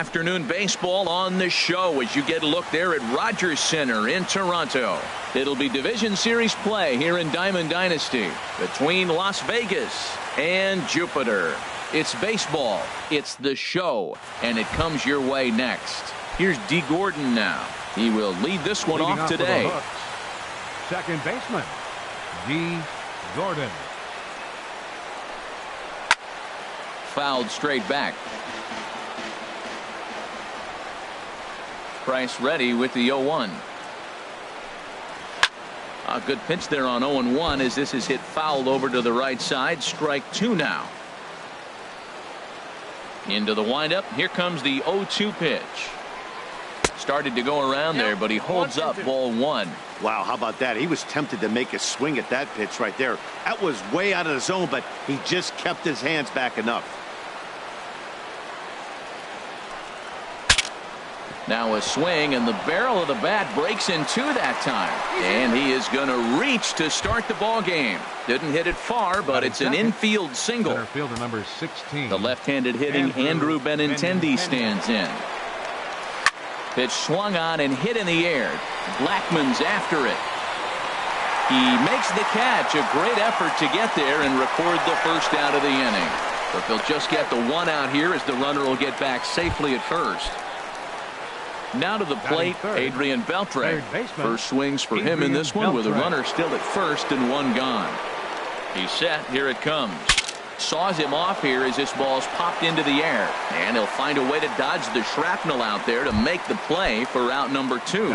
afternoon baseball on the show as you get a look there at Rogers Center in Toronto. It'll be Division Series play here in Diamond Dynasty between Las Vegas and Jupiter. It's baseball, it's the show, and it comes your way next. Here's D. Gordon now. He will lead this one off today. Second baseman, D. Gordon. Fouled straight back. Price ready with the 0-1. A good pitch there on 0-1 as this is hit fouled over to the right side. Strike two now. Into the windup. Here comes the 0-2 pitch. Started to go around there, but he holds up ball one. Wow, how about that? He was tempted to make a swing at that pitch right there. That was way out of the zone, but he just kept his hands back enough. Now a swing, and the barrel of the bat breaks in two that time. And he is going to reach to start the ball game. Didn't hit it far, but it's an infield single. Center fielder number 16. The left-handed hitting Andrew Benintendi stands in. Pitch swung on and hit in the air. Blackman's after it. He makes the catch. A great effort to get there and record the first out of the inning. But they'll just get the one out here as the runner will get back safely at first. Now to the plate, Adrian Beltre. First swings for him in this one with a runner still at first and one gone. He's set. Here it comes. Saws him off here as this ball's popped into the air. And he'll find a way to dodge the shrapnel out there to make the play for out number two.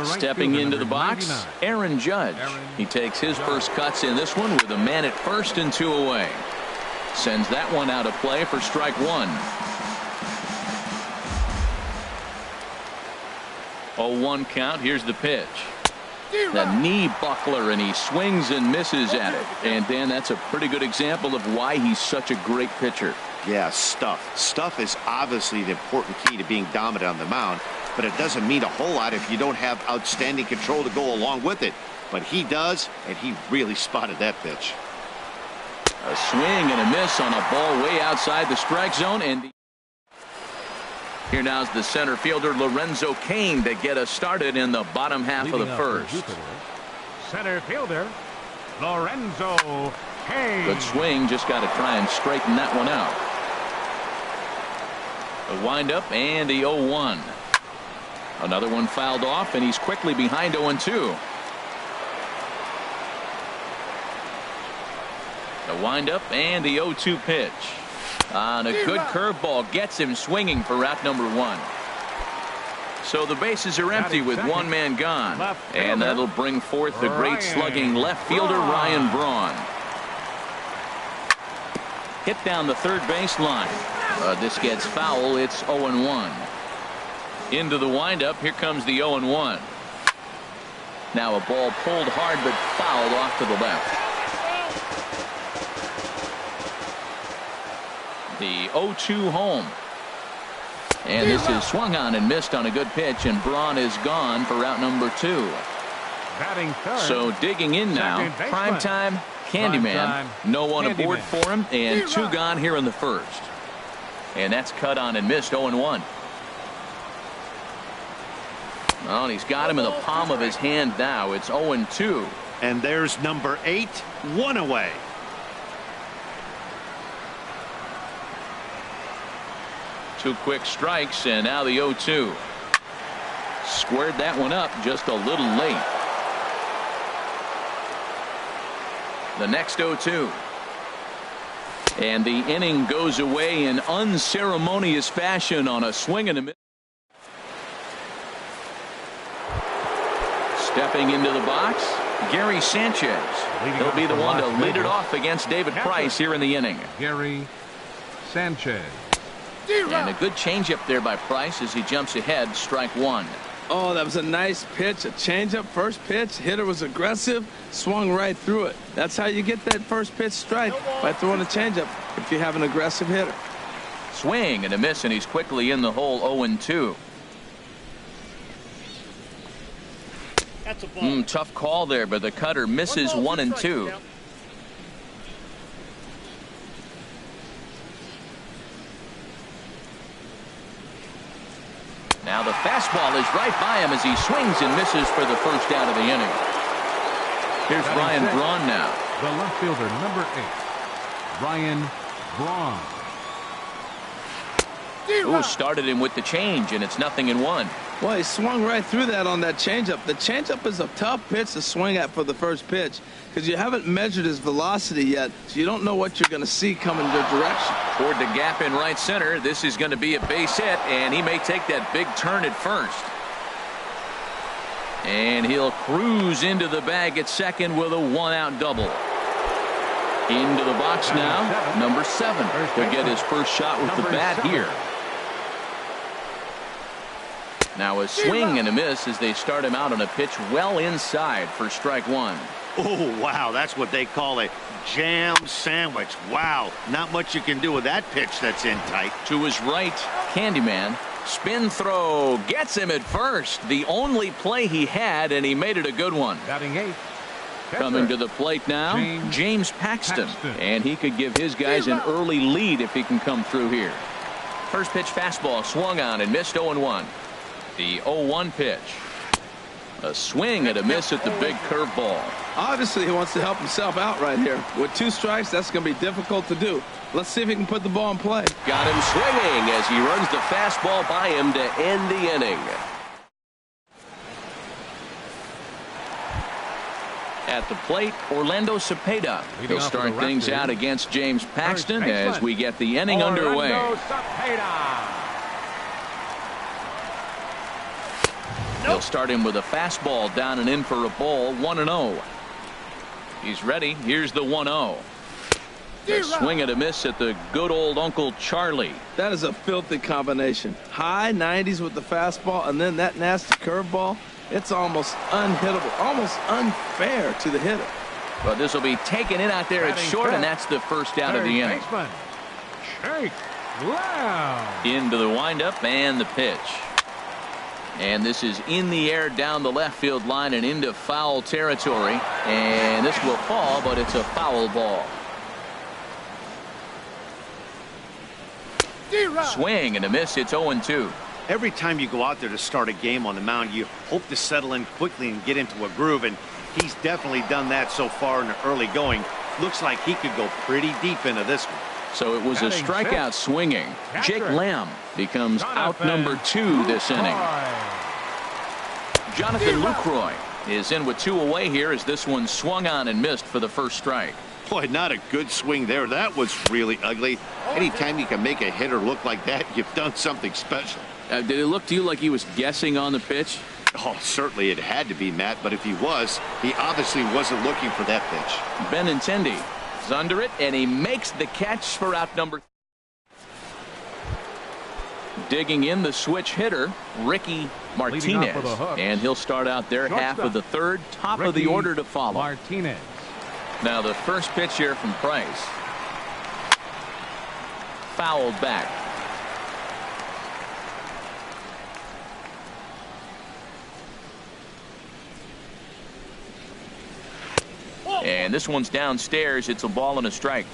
Stepping into the box, Aaron Judge. He takes his first cuts in this one with a man at first and two away. Sends that one out of play for strike one. 0-1 count. Here's the pitch. The knee buckler, and he swings and misses at it. And Dan, that's a pretty good example of why he's such a great pitcher. Yeah, stuff. Stuff is obviously the important key to being dominant on the mound, but it doesn't mean a whole lot if you don't have outstanding control to go along with it. But he does, and he really spotted that pitch. A swing and a miss on a ball way outside the strike zone. And here now's the center fielder Lorenzo Cain to get us started in the bottom half of the first. Center fielder Lorenzo Cain. Good swing, just got to try and straighten that one out. The windup and the 0-1. Another one fouled off, and he's quickly behind 0-2. The windup and the 0-2 pitch. On a good curveball gets him swinging for out number one. So the bases are empty with one man gone. And that'll bring forth the great slugging left fielder Ryan Braun. Hit down the third baseline. This gets foul. It's 0-1. Into the windup. Here comes the 0-1. Now a ball pulled hard but fouled off to the left. The 0-2 home. And this is swung on and missed on a good pitch, and Braun is gone for out number two. Batting third. So digging in now. Primetime Candyman. No one aboard for him, and two gone here in the first. And that's cut on and missed. 0-1. Well, and he's got him in the palm of his hand now. It's 0-2. And there's number 8, one away. Two quick strikes, and now the 0-2. Squared that one up just a little late. The next 0-2. And the inning goes away in unceremonious fashion on a swing and a miss. Stepping into the box, Gary Sanchez. He'll be the one to lead it off against David Price here in the inning. Gary Sanchez. And a good changeup there by Price as he jumps ahead. Strike one. Oh, that was a nice pitch. A changeup, first pitch. Hitter was aggressive, swung right through it. That's how you get that first pitch strike, by throwing a changeup if you have an aggressive hitter. Swing and a miss, and he's quickly in the hole. 0-2. That's a ball. Tough call there, but the cutter misses 1-2. Now the fastball is right by him as he swings and misses for the first out of the inning. Here's Ryan Braun now. The left fielder, number 8, Ryan Braun. Ooh, started him with the change, and it's 0-1. Well, he swung right through that on that changeup. The changeup is a tough pitch to swing at for the first pitch because you haven't measured his velocity yet, so you don't know what you're going to see coming your direction. Toward the gap in right center. This is going to be a base hit, and he may take that big turn at first. And he'll cruise into the bag at second with a 1-out double. Into the box now, number 7. He'll get his first shot with the bat here. Now a swing and a miss as they start him out on a pitch well inside for strike 1. Oh, wow, that's what they call a jam sandwich. Wow, not much you can do with that pitch that's in tight. To his right, Candyman. Spin throw gets him at first. The only play he had, and he made it a good one. Batting 8th. Coming to the plate now, James Paxton. And he could give his guys an early lead if he can come through here. First pitch fastball swung on and missed 0-1. The 0-1 pitch. A swing and a miss at the big curveball. Obviously, he wants to help himself out right here. With 2 strikes, that's going to be difficult to do. Let's see if he can put the ball in play. Got him swinging as he runs the fastball by him to end the inning. At the plate, Orlando Cepeda. He'll start things out against James Paxton as we get the inning underway. He'll start him with a fastball down and in for a ball, 1-0. He's ready. Here's the 1-0. A swing and a miss at the good old Uncle Charlie. That is a filthy combination. High 90s with the fastball and then that nasty curveball. It's almost unhittable, almost unfair to the hitter. But this will be taken in out there at short, and that's the first out of the inning. Into the windup and the pitch. And this is in the air down the left field line and into foul territory. And this will fall, but it's a foul ball. Swing and a miss. It's 0-2. Every time you go out there to start a game on the mound, you hope to settle in quickly and get into a groove, and he's definitely done that so far in the early going. Looks like he could go pretty deep into this one. So it was a strikeout swinging. Jake Lamb becomes out number 2 this inning. Jonathan Lucroy is in with 2 away here as this one swung on and missed for the first strike. Boy, not a good swing there. That was really ugly. Anytime you can make a hitter look like that, you've done something special. Did it look to you like he was guessing on the pitch? Oh, certainly it had to be, Matt, but if he was, he obviously wasn't looking for that pitch. Benintendi is under it, and he makes the catch for out number. Digging in the switch hitter, Ricky Martinez, and he'll start out there half of the third, top of the order to follow. Martinez. Now the first pitch here from Price. Fouled back. And this one's downstairs. It's a ball and a strike.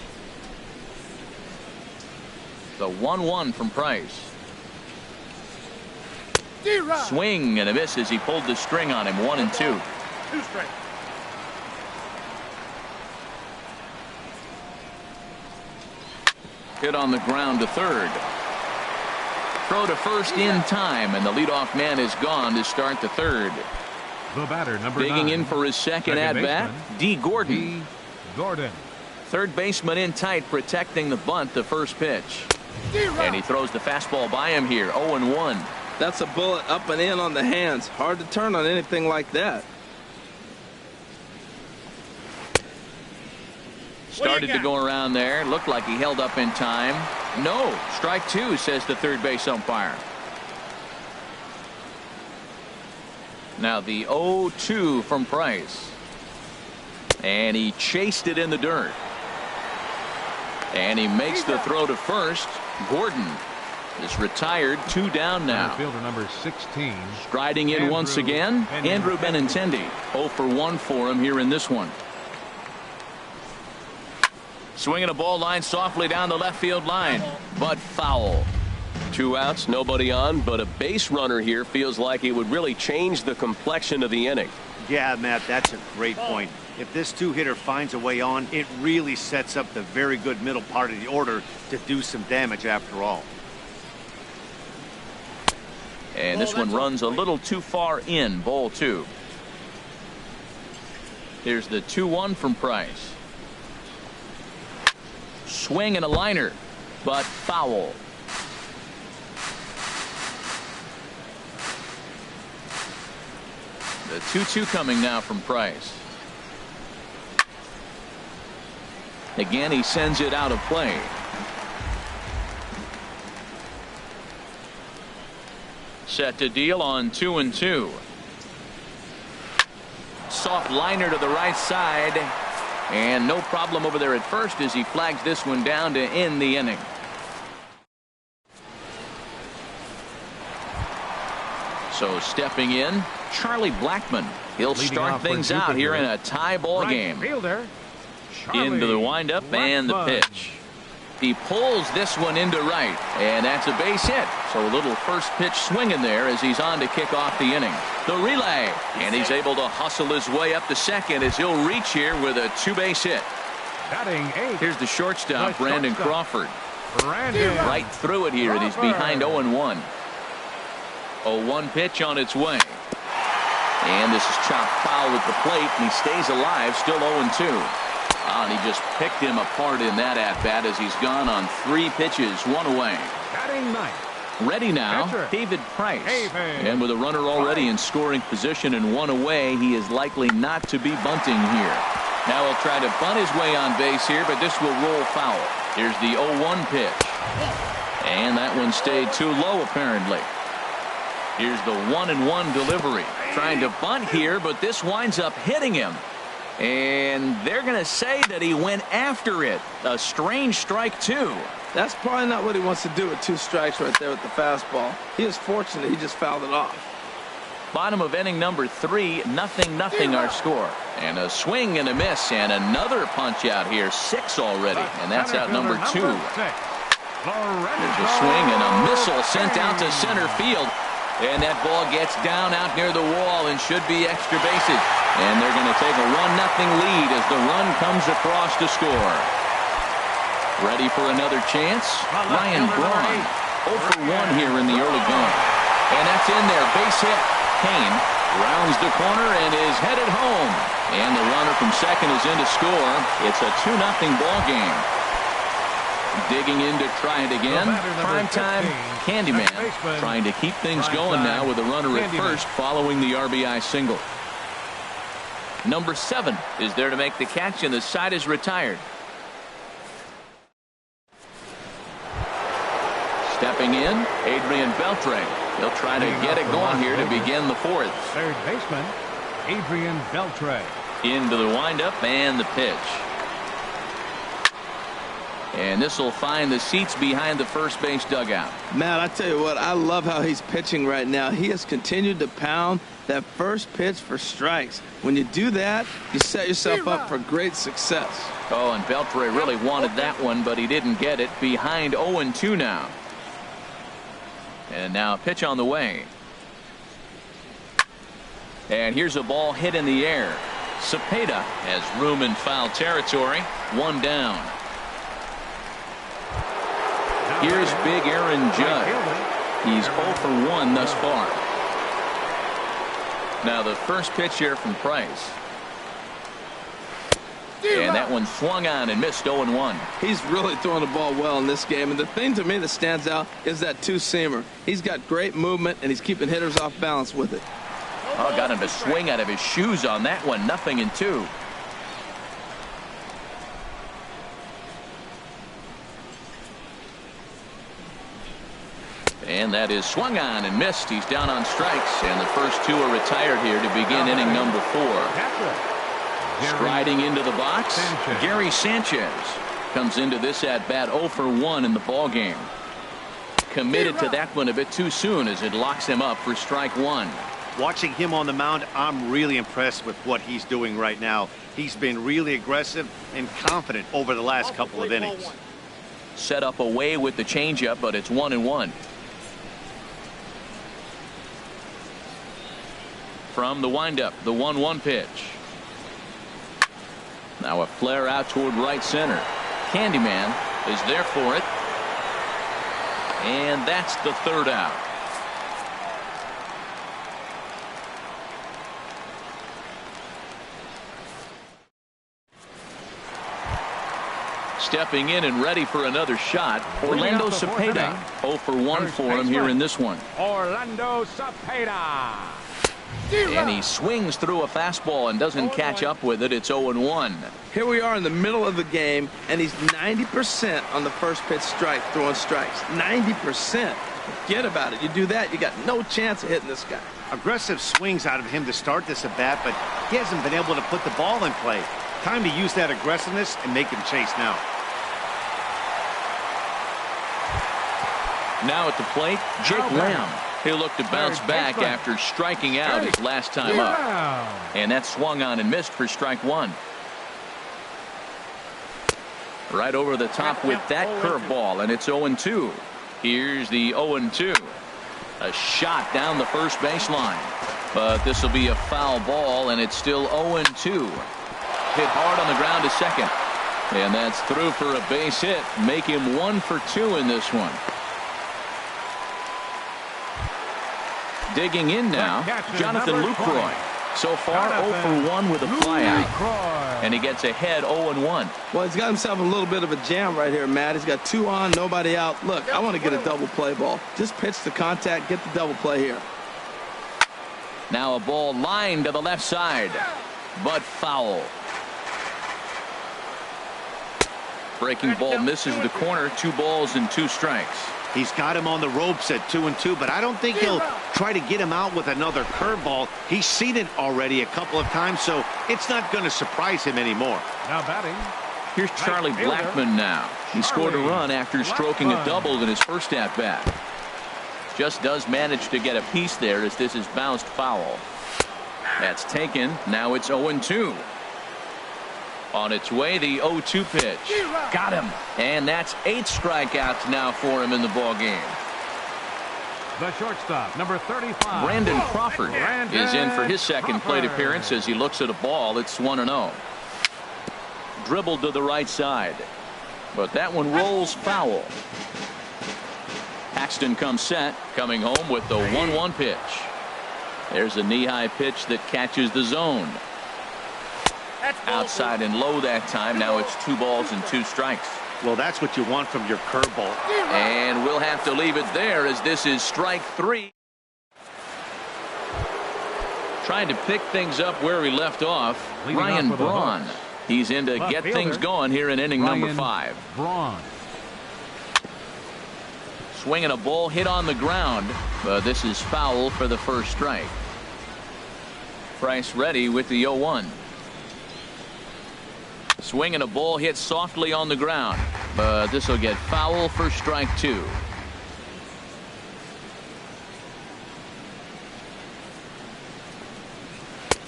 The 1-1 from Price. Swing and a miss as he pulled the string on him. 1-2. 2 strikes. Hit on the ground to third. Throw to first in time, and the leadoff man is gone to start the third. The batter, number 9. Digging in for his second at-bat, D. Gordon. D. Gordon. Third baseman in tight, protecting the bunt, the first pitch. And he throws the fastball by him here, 0-1. That's a bullet up and in on the hands. Hard to turn on anything like that. Started to go around there. Looked like he held up in time. No. Strike 2, says the third base umpire. Now the 0-2 from Price. And he chased it in the dirt. And he makes the throw to first. Gordon is retired. 2 down now. Fielder number 16. Striding in once again, Andrew Benintendi. 0 for 1 for him here in this one. Swinging a ball line softly down the left field line, but foul. 2 outs, nobody on, but a base runner here feels like it would really change the complexion of the inning. Yeah, Matt, that's a great point. If this two-hitter finds a way on, it really sets up the very good middle part of the order to do some damage after all. And this one runs a little too far in, ball 2. Here's the 2-1 from Price. Swing and a liner, but foul. The 2-2 coming now from Price. Again, he sends it out of play. Set to deal on 2-2. Soft liner to the right side, and no problem over there at first as he flags this one down to end the inning. So stepping in, Charlie Blackmon. He'll start things out here in a tie ball game. Into the windup and the pitch. He pulls this one into right, and that's a base hit. So a little first pitch swing in there as he's on to kick off the inning. The relay, and he's able to hustle his way up to second as he'll reach here with a 2-base hit. Here's the shortstop, Brandon Crawford. Right through it here, and he's behind 0-1. 0-1 pitch on its way. And this is chopped foul at the plate, and he stays alive, still 0-2. Oh, and he just picked him apart in that at-bat as he's gone on 3 pitches, 1 away. Ready now, David Price. And with a runner already in scoring position and 1 away, he is likely not to be bunting here. Now he'll try to bunt his way on base here, but this will roll foul. Here's the 0-1 pitch. And that one stayed too low, apparently. Here's the 1-1 delivery. Trying to bunt here, but this winds up hitting him. And they're going to say that he went after it. A strange strike, too. That's probably not what he wants to do with 2 strikes right there with the fastball. He is fortunate he just fouled it off. Bottom of inning number 3, 0-0 our score. And a swing and a miss, and another punch out here, 6 already. And that's out number 2. There's a swing and a missile sent out to center field. And that ball gets down out near the wall and should be extra bases. And they're going to take a 1-0 lead as the run comes across to score. Ready for another chance? Ryan Braun. 0 for 1 here in the early going. And that's in there. Base hit. Kane rounds the corner and is headed home. And the runner from second is in to score. It's a 2-0 ball game. Digging in to try it again. Primetime Candyman trying to keep things going now with a runner at first following the RBI single. Number 7 is there to make the catch, and the side is retired. Stepping in, Adrian Beltre. He'll try to get it going here to begin the 4th. Third baseman, Adrian Beltre. Into the windup and the pitch. And this will find the seats behind the first base dugout. Matt, I tell you what, I love how he's pitching right now. He has continued to pound that first pitch for strikes. When you do that, you set yourself up for great success. Oh, and Beltre really wanted that one, but he didn't get it. Behind 0-2 now. And now a pitch on the way. And here's a ball hit in the air. Cepeda has room in foul territory. 1 down. Here's big Aaron Judge. He's 0 for 1 thus far. Now the first pitch here from Price. And that one swung on and missed 0-1. He's really throwing the ball well in this game. And the thing to me that stands out is that 2-seamer. He's got great movement, and he's keeping hitters off balance with it. Oh, got him to swing out of his shoes on that one. 0-2. And that is swung on and missed. He's down on strikes, and the first 2 are retired here to begin inning number 4. Striding into the box, Gary Sanchez comes into this at bat 0 for 1 in the ball game. Committed to that one a bit too soon as it locks him up for strike 1. Watching him on the mound, I'm really impressed with what he's doing right now. He's been really aggressive and confident over the last couple of innings. Set up away with the changeup, but it's 1-1. from the windup, the 1-1 pitch. Now a flare out toward right center. Candyman is there for it. And that's the third out. Stepping in and ready for another shot, Orlando Cepeda. 0 for 1 for him here in this one. Orlando Cepeda. And he swings through a fastball and doesn't catch up with it. It's 0-1. Here we are in the middle of the game, and he's 90% on the first pitch strike, throwing strikes. 90%. Forget about it. You do that, you got no chance of hitting this guy. Aggressive swings out of him to start this at bat, but he hasn't been able to put the ball in play. Time to use that aggressiveness and make him chase now. Now at the plate, Jake Lamb. He'll look to bounce back after striking out his last time up. And that swung on and missed for strike one. Right over the top with that curveball, and it's 0-2. Here's the 0-2. A shot down the first baseline. But this will be a foul ball, and it's still 0-2. Hit hard on the ground to second. And that's through for a base hit. Make him 1 for 2 in this one. Digging in now, Jonathan Lucroy. So far, 0 for 1 with a flyout. And he gets ahead 0-1. Well, he's got himself a little bit of a jam right here, Matt. He's got 2 on, nobody out. Look, I want to get a double play ball. Just pitch the contact, get the double play here. Now a ball lined to the left side, but foul. Breaking ball misses the corner. 2 balls and 2 strikes. He's got him on the ropes at 2-2, but I don't think he'll try to get him out with another curveball. He's seen it already a couple of times, so it's not going to surprise him anymore. Now batting. Here's Charlie Blackmon now. He scored a run after stroking a double in his first at-bat. Just does manage to get a piece there as this is bounced foul. That's taken. Now it's 0-2. On its way, the 0-2 pitch. Got him. And that's 8 strikeouts now for him in the ball game. The shortstop, number 35. Brandon Crawford is in for his second plate appearance as he looks at a ball. It's 1-0. Dribbled to the right side. But that one rolls foul. Paxton comes set, coming home with the 1-1 pitch. There's a knee-high pitch that catches the zone. Outside and low that time. Now it's 2 balls and 2 strikes. Well, that's what you want from your curveball. And we'll have to leave it there as this is strike 3. Trying to pick things up where he left off. Ryan Braun. He's in to get things going here in inning number 5. Braun. Swinging a ball hit on the ground. But this is foul for the first strike. Price ready with the 0-1. Swinging a ball hit softly on the ground, but this will get foul for strike 2.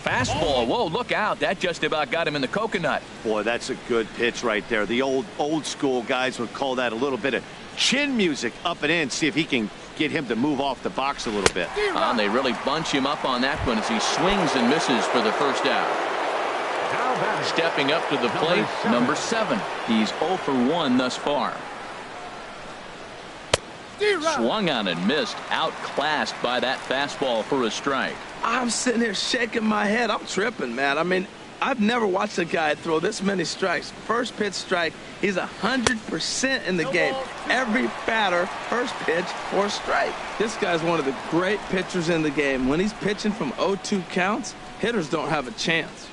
Fastball. Whoa, look out. That just about got him in the coconut. Boy, that's a good pitch right there. The old school guys would call that a little bit of chin music up and in. See if he can get him to move off the box a little bit. And they really bunch him up on that one as he swings and misses for the first out. Stepping up to the plate, number 7. He's 0 for 1 thus far. Swung on and missed. Outclassed by that fastball for a strike. I'm sitting here shaking my head. I'm tripping, man. I mean, I've never watched a guy throw this many strikes. First pitch strike, he's 100% in the game. Every batter, first pitch, 4 strike. This guy's one of the great pitchers in the game. When he's pitching from 0-2 counts, hitters don't have a chance.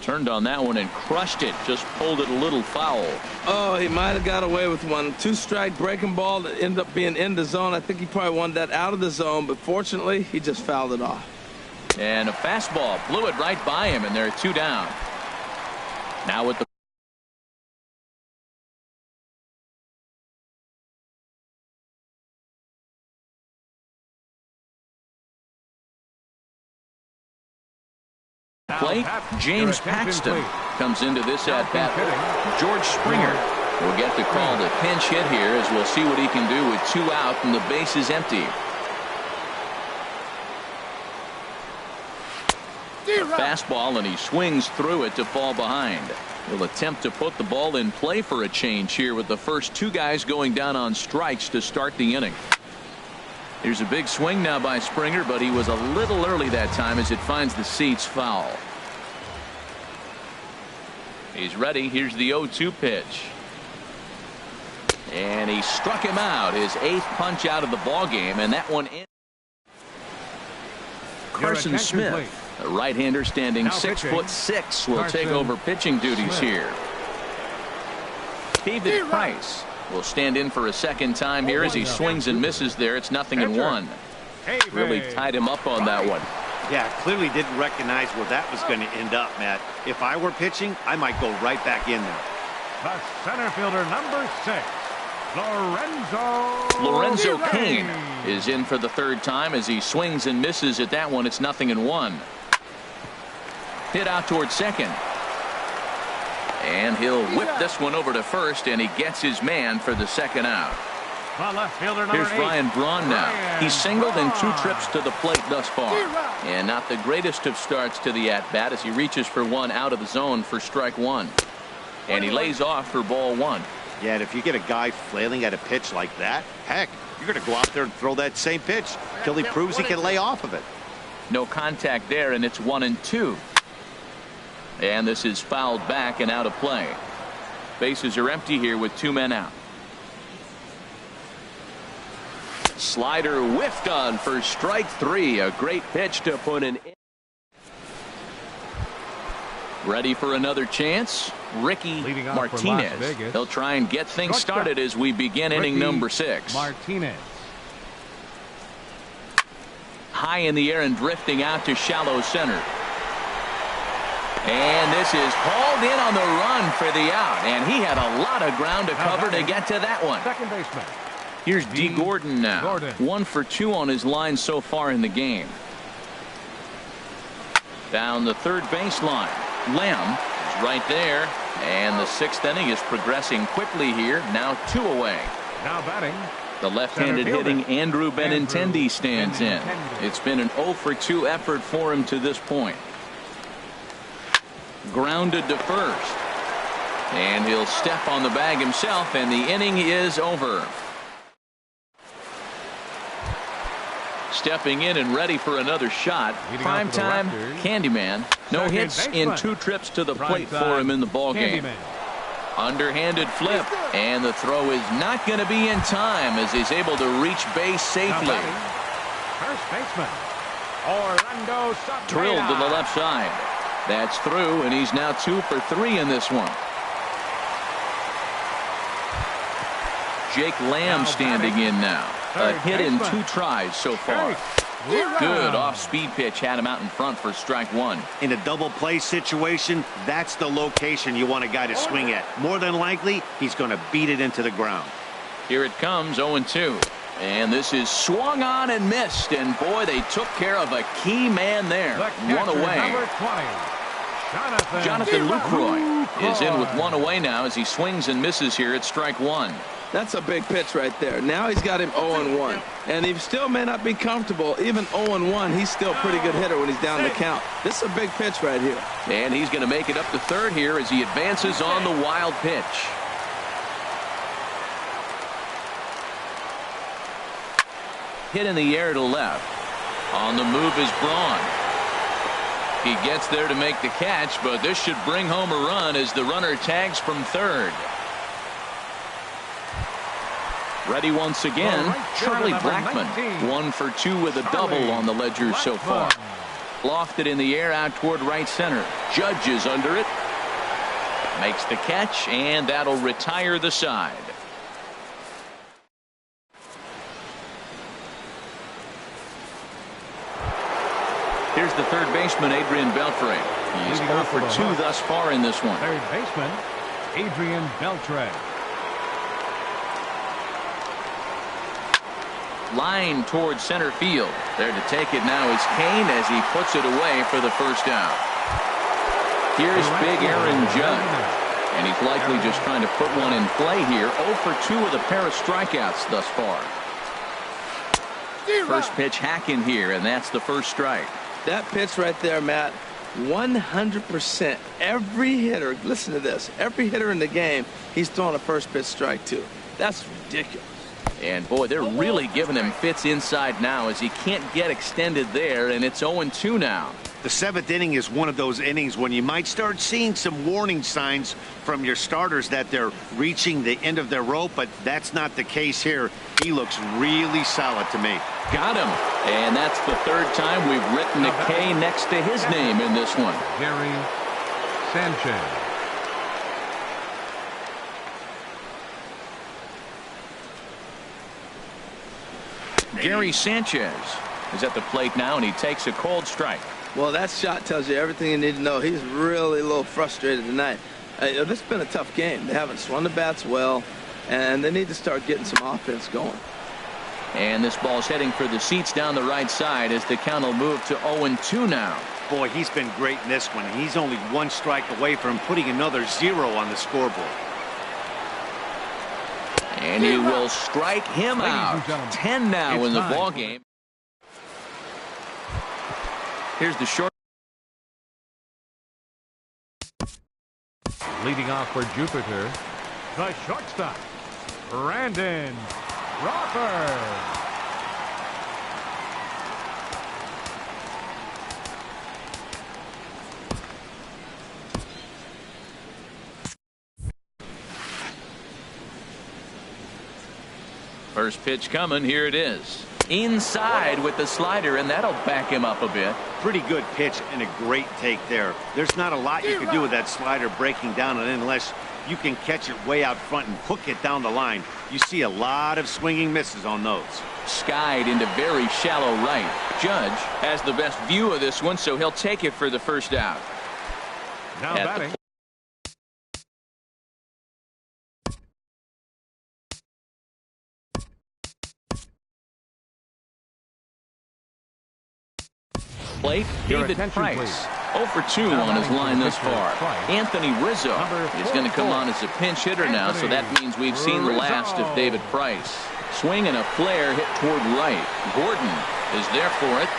Turned on that one and crushed it. Just pulled it a little foul. Oh, he might have got away with one. 2-strike breaking ball that ended up being in the zone. I think he probably wanted that out of the zone, but fortunately, he just fouled it off. And a fastball blew it right by him, and they're 2 down. Now with the plate, James Paxton comes into this at-bat. George Springer will get the call to pinch hit here as we'll see what he can do with 2 out and the base is empty. fastball, and he swings through it to fall behind. He'll attempt to put the ball in play for a change here with the first two guys going down on strikes to start the inning. Here's a big swing now by Springer, but he was a little early that time as it finds the seats foul. He's ready. Here's the 0-2 pitch. And he struck him out, his 8th punch out of the ball game, and that one in. Carson Smith, a right-hander standing 6'6", will take over pitching duties here. David Price will stand in for a second time here as he swings and misses there. It's 0-1. Really tied him up on that one. Yeah, clearly didn't recognize where that was going to end up, Matt. If I were pitching, I might go right back in there. The center fielder, number 6, Lorenzo Cain is in for the third time as he swings and misses at that one. It's 0-1. Hit out towards second. And he'll whip this one over to first, and he gets his man for the second out. Here's Ryan Braun now. He's singled in 2 trips to the plate thus far. And not the greatest of starts to the at-bat as he reaches for one out of the zone for strike 1. And he lays off for ball 1. Yeah, and if you get a guy flailing at a pitch like that, heck, you're going to go out there and throw that same pitch till he proves he can lay off of it. No contact there, and it's 1-2. And this is fouled back and out of play. Bases are empty here with 2 men out. Slider whiffed on for strike 3. A great pitch to put an in. Ready for another chance. Ricky Martinez. He'll try and get things started as we begin inning number 6. Martinez. High in the air and drifting out to shallow center. And this is hauled in on the run for the out. And he had a lot of ground to cover to get to that one. Second baseman. Here's D. Gordon now. 1 for 2 on his line so far in the game. Down the third baseline. Lamb is right there. And the 6th inning is progressing quickly here. Now 2 away. Now batting. The left-handed hitting Andrew Benintendi stands in. It's been an 0 for 2 effort for him to this point. Grounded to first. And he'll step on the bag himself, and the inning is over. Stepping in and ready for another shot. Primetime Candyman. No hits in 2 trips to the plate for him in the ballgame. Underhanded flip, and the throw is not going to be in time as he's able to reach base safely. First baseman Orlando Drilled to the left side. That's through, and he's now 2 for 3 in this one. Jake Lamb standing in now. A hit in 2 tries so far. Good off-speed pitch had him out in front for strike 1. In a double play situation, that's the location you want a guy to swing at. More than likely, he's going to beat it into the ground. Here it comes, 0-2. And this is swung on and missed. And boy, they took care of a key man there. 1 away. Jonathan Lucroy is in with 1 away now as he swings and misses here at strike 1. That's a big pitch right there. Now he's got him 0-1. And he still may not be comfortable. Even 0-1, he's still a pretty good hitter when he's down the count. This is a big pitch right here. And he's going to make it up to third here as he advances on the wild pitch. Hit in the air to left. On the move is Braun. He gets there to make the catch, but this should bring home a run as the runner tags from third. Ready once again, Charlie Blackmon. 1 for 2 with a double on the ledger so far. Lofted in the air out toward right center. Judge is under it. Makes the catch, and that'll retire the side. Here's the third baseman, Adrian Beltre. He's 0 for 2 thus far in this one. Third baseman, Adrian Beltre. Line towards center field. There to take it now is Cain as he puts it away for the first out. Here's big Aaron Judge. And he's likely just trying to put one in play here. 0 for 2 with a pair of strikeouts thus far. First pitch hack in here, and that's the first strike. That pitch right there, Matt, 100%. Every hitter, listen to this, every hitter in the game, he's throwing a first pitch strike to. That's ridiculous. And boy, they're really giving him fits inside now as he can't get extended there, and it's 0-2 now. The 7th inning is one of those innings when you might start seeing some warning signs from your starters that they're reaching the end of their rope, but that's not the case here. He looks really solid to me. Got him. And that's the 3rd time we've written a K next to his name in this one. Gary Sanchez. Gary Sanchez is at the plate now, and he takes a cold strike. Well, that shot tells you everything you need to know. He's really a little frustrated tonight. This has been a tough game. They haven't swung the bats well, and they need to start getting some offense going. And this ball's heading for the seats down the right side as the count will move to 0-2 now. Boy, he's been great in this one. He's only 1 strike away from putting another 0 on the scoreboard. And he will strike him out. 10 now in the ball game. Here's the short. Leading off for Jupiter, the shortstop, Brandon Crawford. First pitch coming. Here it is. Inside with the slider, and that'll back him up a bit. Pretty good pitch and a great take there. There's not a lot you can do with that slider breaking down, and unless you can catch it way out front and hook it down the line, you see a lot of swinging misses on those. Skied into very shallow right. Judge has the best view of this one, so he'll take it for the first out. Now batting. Plate, David Price. 0 for 2 on his line thus far. Anthony Rizzo is going to come on as a pinch hitter now, so that means we've seen the last of David Price. Swing and a flare hit toward right. Gordon is there for it,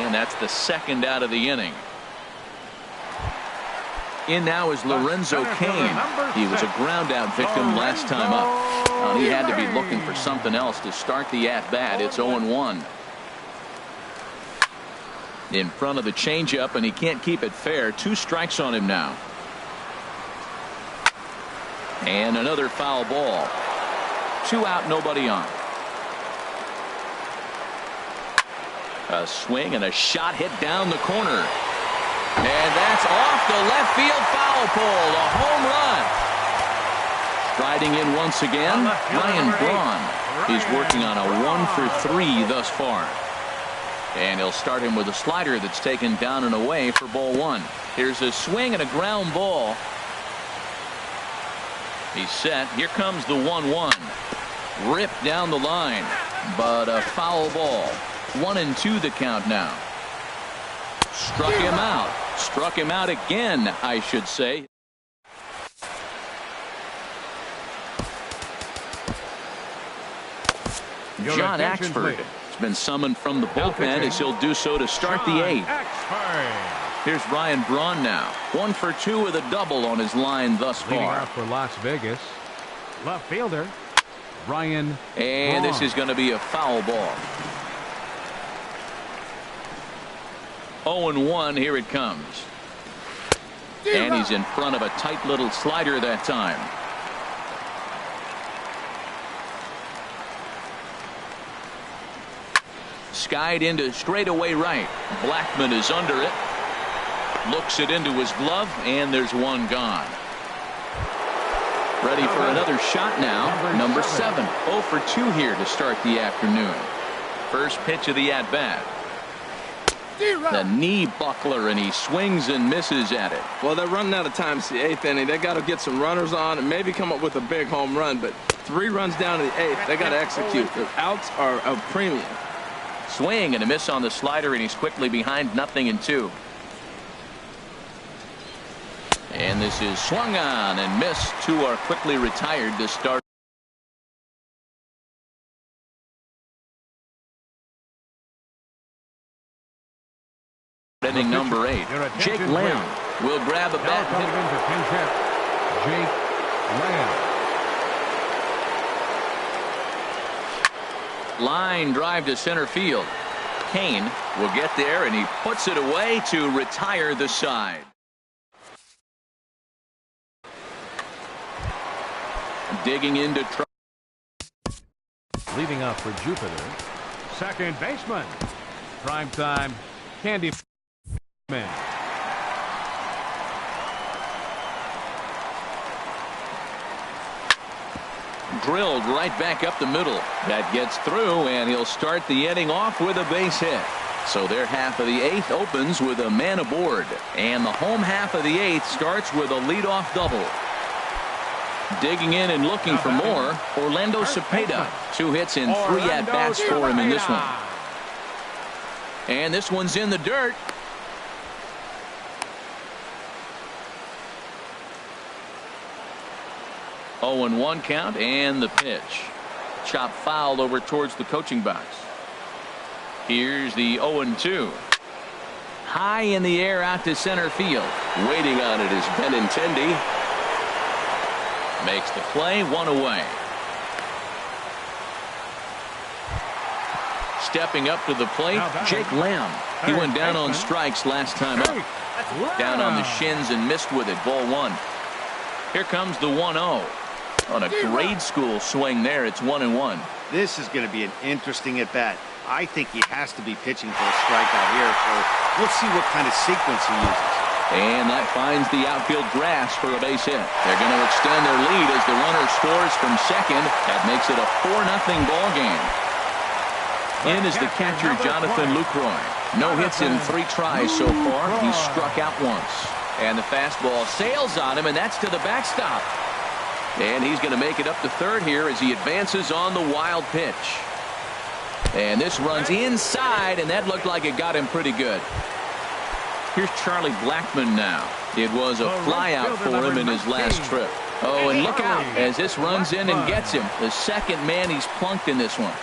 and that's the 2nd out of the inning. In now is Lorenzo Cain. He was a ground out victim last time up. He had to be looking for something else to start the at-bat. It's 0-1. In front of the changeup, and he can't keep it fair. 2 strikes on him now. And another foul ball. 2 out, nobody on. A swing and a shot hit down the corner. And that's off the left field foul pole. A home run. Striding in once again, Ryan Braun. He's working on a 1 for 3 thus far. And he'll start him with a slider that's taken down and away for ball 1. Here's a swing and a ground ball. He's set. Here comes the 1-1. Ripped down the line, but a foul ball. 1-2 the count now. Struck him out. Struck him out again, I should say. John Axford has been summoned from the bullpen as he'll do so to start the 8th. Here's Ryan Braun now. 1 for 2 with a double on his line thus far. Leading off for Las Vegas, left fielder Ryan And Braun. this is going to be a foul ball. 0-1, here it comes. And he's in front of a tight little slider that time. Skied into straightaway right. Blackman is under it. Looks it into his glove, and there's one gone. Ready for another shot now. Number 7. 0 for 2 here to start the afternoon. First pitch of the at-bat. The knee buckler, and he swings and misses at it. Well, they're running out of time. It's the 8th inning. They got to get some runners on and maybe come up with a big home run. But 3 runs down to the 8th. They got to execute. The outs are a premium. Swing and a miss on the slider, and he's quickly behind 0-2. And this is swung on and missed. 2 are quickly retired to start. inning number 8. Jake Lamb will grab a bat and hit. Jake Lamb. Line drive to center field. Kane will get there, and he puts it away to retire the side. Digging into trouble. Leading up for Jupiter, second baseman. Primetime Candy Man. Drilled right back up the middle. That gets through, and he'll start the inning off with a base hit. So their half of the 8th opens with a man aboard, and the home half of the 8th starts with a leadoff double. Digging in and looking for more, Orlando Cepeda. 2 hits and 3 at-bats for him in this one. And this one's in the dirt. Oh, and 1 count, and the pitch. Chop fouled over towards the coaching box. Here's the 0-2. High in the air out to center field. Waiting on it is Benintendi. Makes the play, 1 away. Stepping up to the plate, Jake Lamb. He went down on strikes last time up. Down on the shins and missed with it, ball 1. Here comes the 1-0. On a grade school swing there, it's 1-1. This is going to be an interesting at-bat. I think he has to be pitching for a strikeout here, so we'll see what kind of sequence he uses. And that finds the outfield grass for a base hit. They're going to extend their lead as the runner scores from second. That makes it a 4-0 ball game. In is the catcher, Jonathan Lucroy. No hits in 3 tries so far. He's struck out once. And the fastball sails on him, and that's to the backstop. And he's going to make it up to third here as he advances on the wild pitch. And this runs inside, and that looked like it got him pretty good. Here's Charlie Blackmon now. It was a flyout for him in his last trip. Oh, and look out as this runs in and gets him. The second man he's plunked in this one.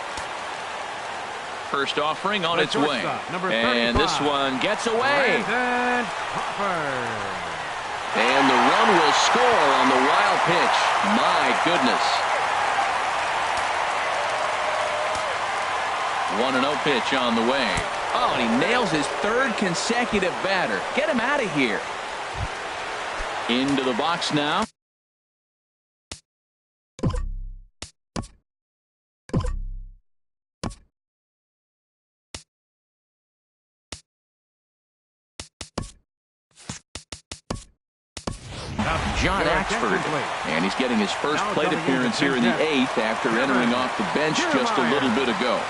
First offering on its way. And this one gets away. And the run will score on the wild pitch. My goodness. 1-0 pitch on the way. Oh, and he nails his 3rd consecutive batter. Get him out of here. Into the box now. John Axford, and he's getting his first plate appearance here in the 8th after entering off the bench just a little bit ago.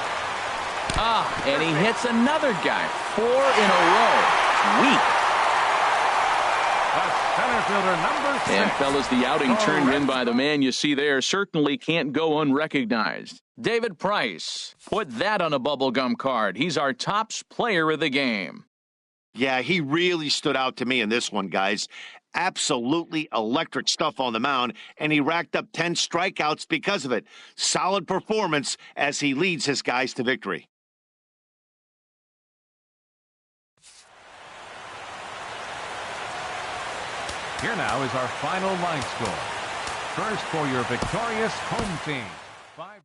And he hits another guy. 4 in a row. Weak. Center fielder number 6. And fellas, the outing turned in by the man you see there certainly can't go unrecognized. David Price. Put that on a bubblegum card. He's our top player of the game. Yeah, he really stood out to me in this one, guys. Absolutely electric stuff on the mound, and he racked up 10 strikeouts because of it. Solid performance as he leads his guys to victory. Here now is our final line score. First for your victorious home team. 5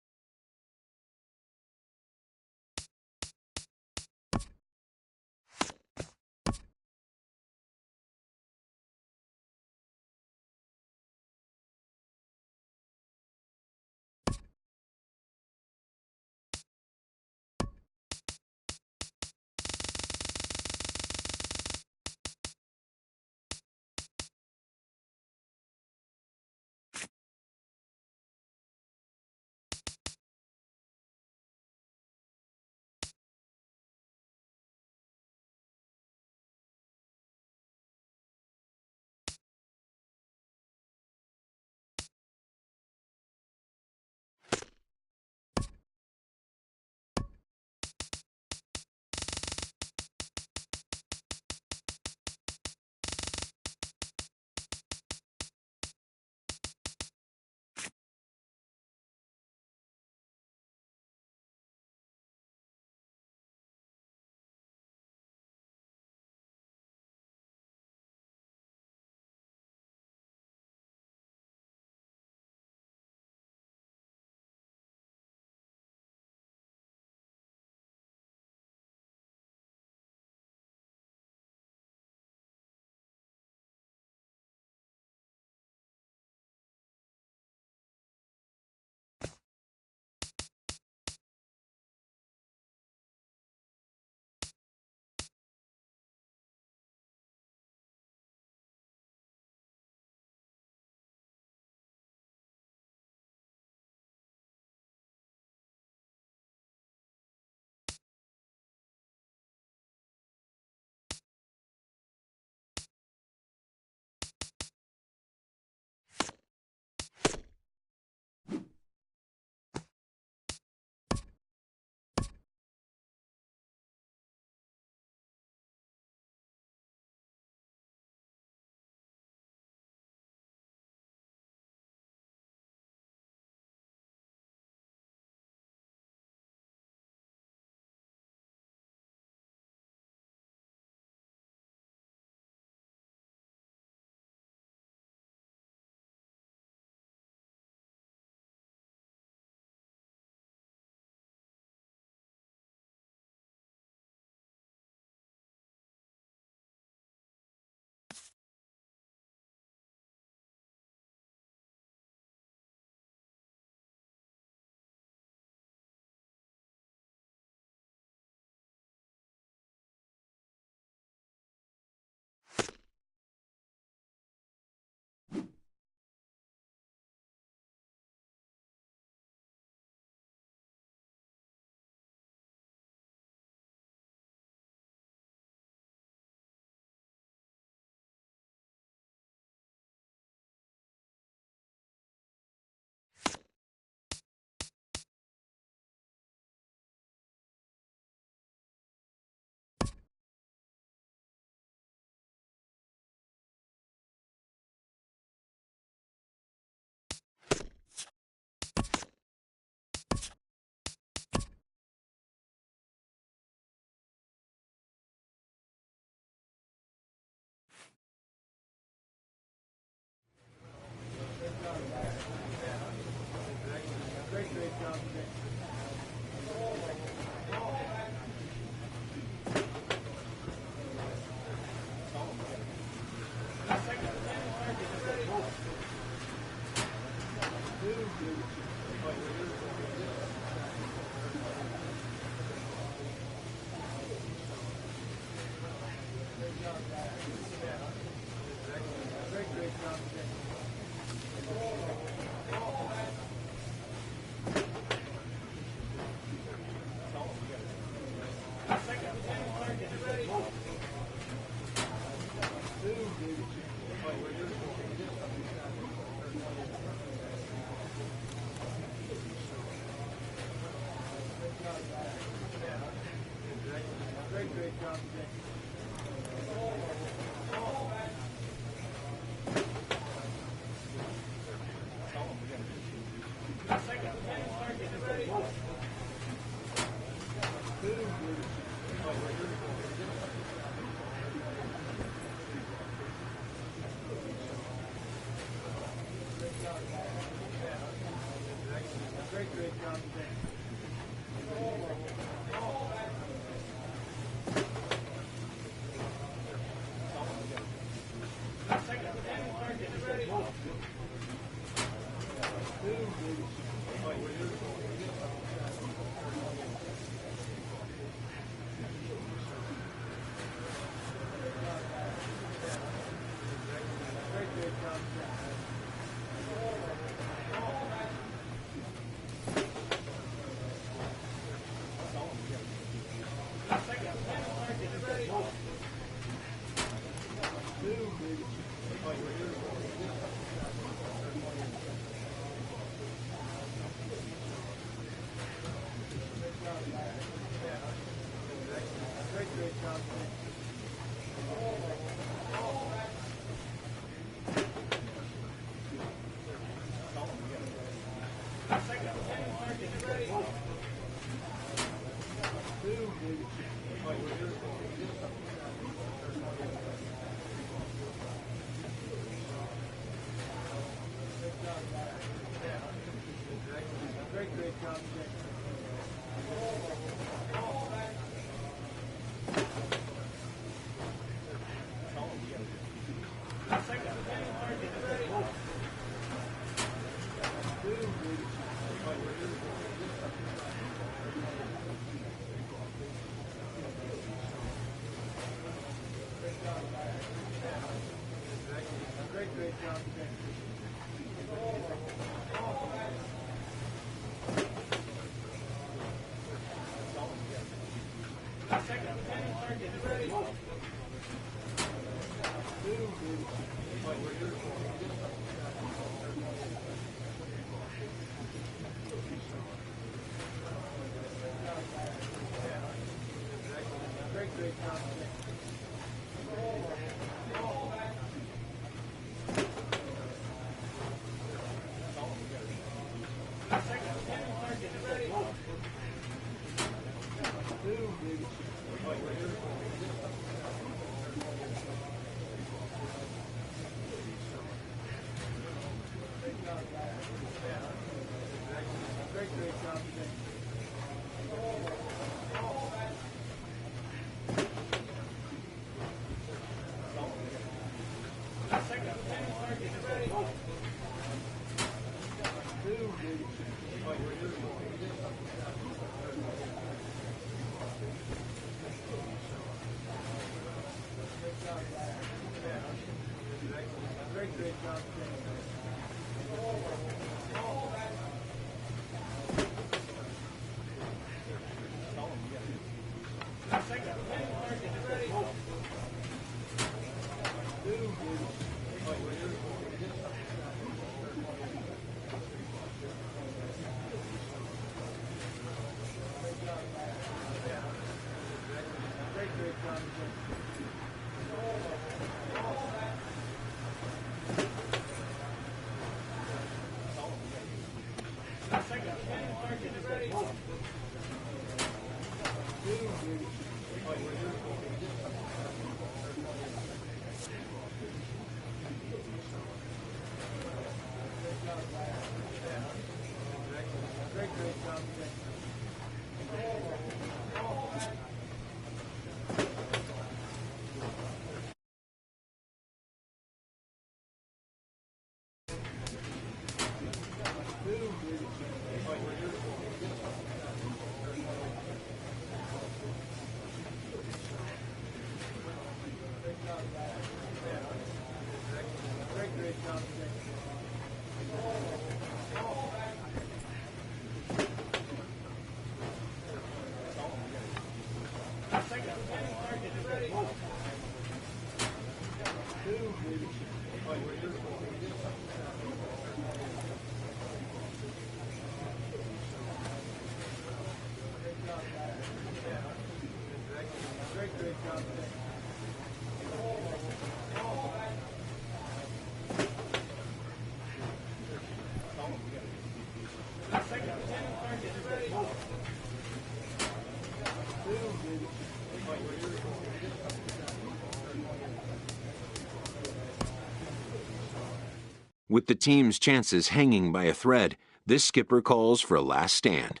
With the team's chances hanging by a thread, this skipper calls for a last stand.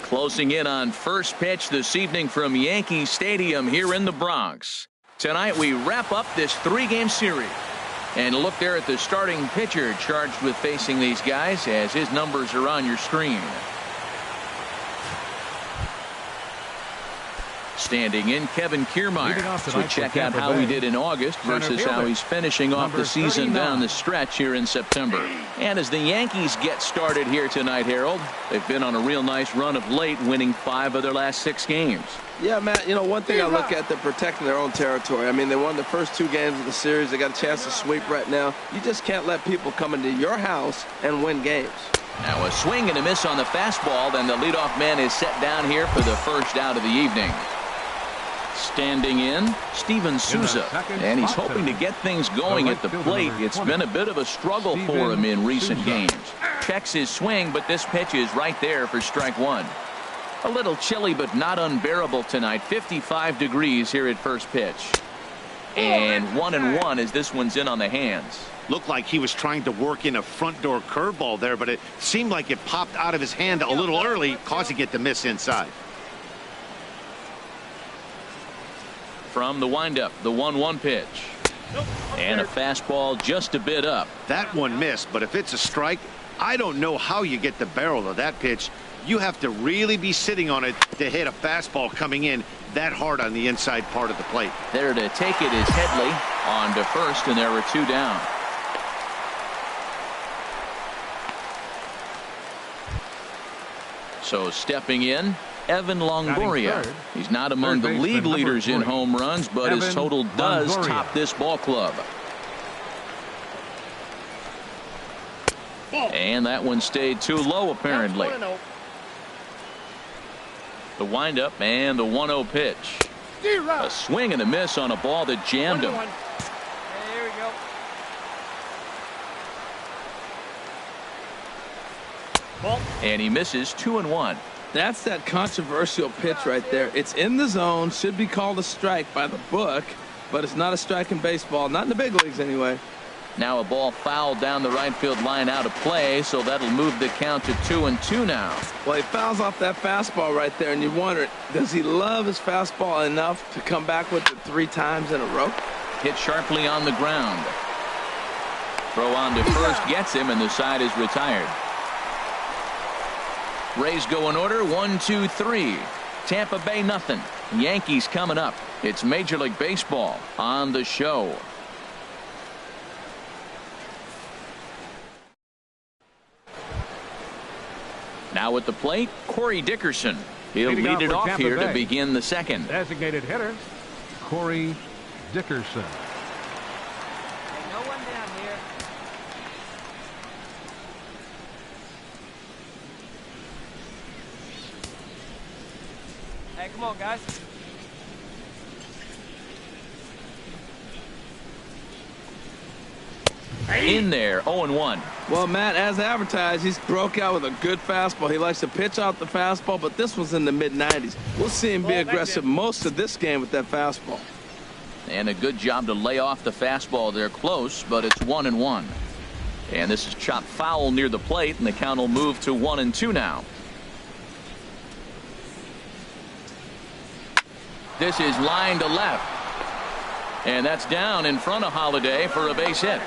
Closing in on first pitch this evening from Yankee Stadium here in the Bronx. Tonight we wrap up this 3-game series. And look there at the starting pitcher charged with facing these guys as his numbers are on your screen. Standing in, Kevin Kiermaier. So we check out how he did in August versus how he's finishing off the season down the stretch here in September. And as the Yankees get started here tonight, Harold, they've been on a real nice run of late, winning 5 of their last 6 games. Yeah, Matt, you know, one thing I look at, they're protecting their own territory. I mean, they won the first 2 games of the series. They got a chance to sweep right now. You just can't let people come into your house and win games. Now a swing and a miss on the fastball. Then the leadoff man is set down here for the first out of the evening. Standing in, Steven Souza, and he's hoping to get things going at the plate. It's been a bit of a struggle for him in recent games. Checks his swing, but this pitch is right there for strike 1. A little chilly, but not unbearable tonight. 55 degrees here at first pitch. And 1-1 as this one's in on the hands. Looked like he was trying to work in a front door curveball there, but it seemed like it popped out of his hand a little early, causing it to miss inside. From the windup, the 1-1 pitch. And a fastball just a bit up. That one missed, but if it's a strike, I don't know how you get the barrel of that pitch. You have to really be sitting on it to hit a fastball coming in that hard on the inside part of the plate. There to take it is Headley on to first, and there were 2 down. So stepping in, Evan Longoria. He's not among the league leaders in home runs, but his total does top this ball club. And that one stayed too low, apparently. The windup and the 1-0 pitch. A swing and a miss on a ball that jammed him. There we go. And he misses 2-1. That's that controversial pitch right there. It's in the zone, should be called a strike by the book, but it's not a strike in baseball, not in the big leagues anyway. Now a ball fouled down the right field line out of play, so that'll move the count to 2-2 now. Well, he fouls off that fastball right there, and you wonder, does he love his fastball enough to come back with it 3 times in a row? Hit sharply on the ground. Throw on to first gets him, and the side is retired. Rays go in order, 1, 2, 3. Tampa Bay nothing. Yankees coming up. It's Major League Baseball on the show. Now at the plate, Corey Dickerson. He'll lead it off here to begin the second. Designated hitter, Corey Dickerson. Hey, come on, guys. In there, 0-1. Well, Matt, as advertised, he's broke out with a good fastball. He likes to pitch out the fastball, but this was in the mid-90s. We'll see him be aggressive most of this game with that fastball. And a good job to lay off the fastball there close, but it's 1-1. And this is chopped foul near the plate, and the count will move to 1-2 now. This is line to left. And that's down in front of Holiday for a base hit.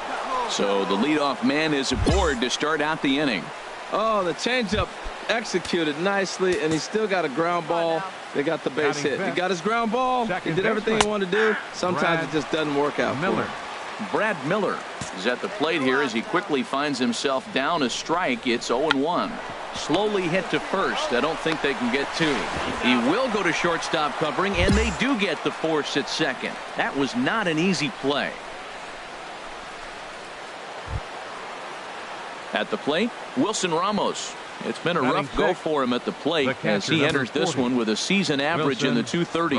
So the leadoff man is aboard to start out the inning. Oh, the changeup executed nicely, and he still got a ground ball. They got the base hit. He got his ground ball. He did everything he wanted to do. Sometimes it just doesn't work out. Miller. Brad Miller is at the plate here as he quickly finds himself down a strike. It's 0-1. Slowly hit to first. I don't think they can get two. He will go to shortstop covering, and they do get the force at second. That was not an easy play. At the plate, Wilson Ramos. It's been a rough go for him at the plate as he enters this one with a season average in the 230s.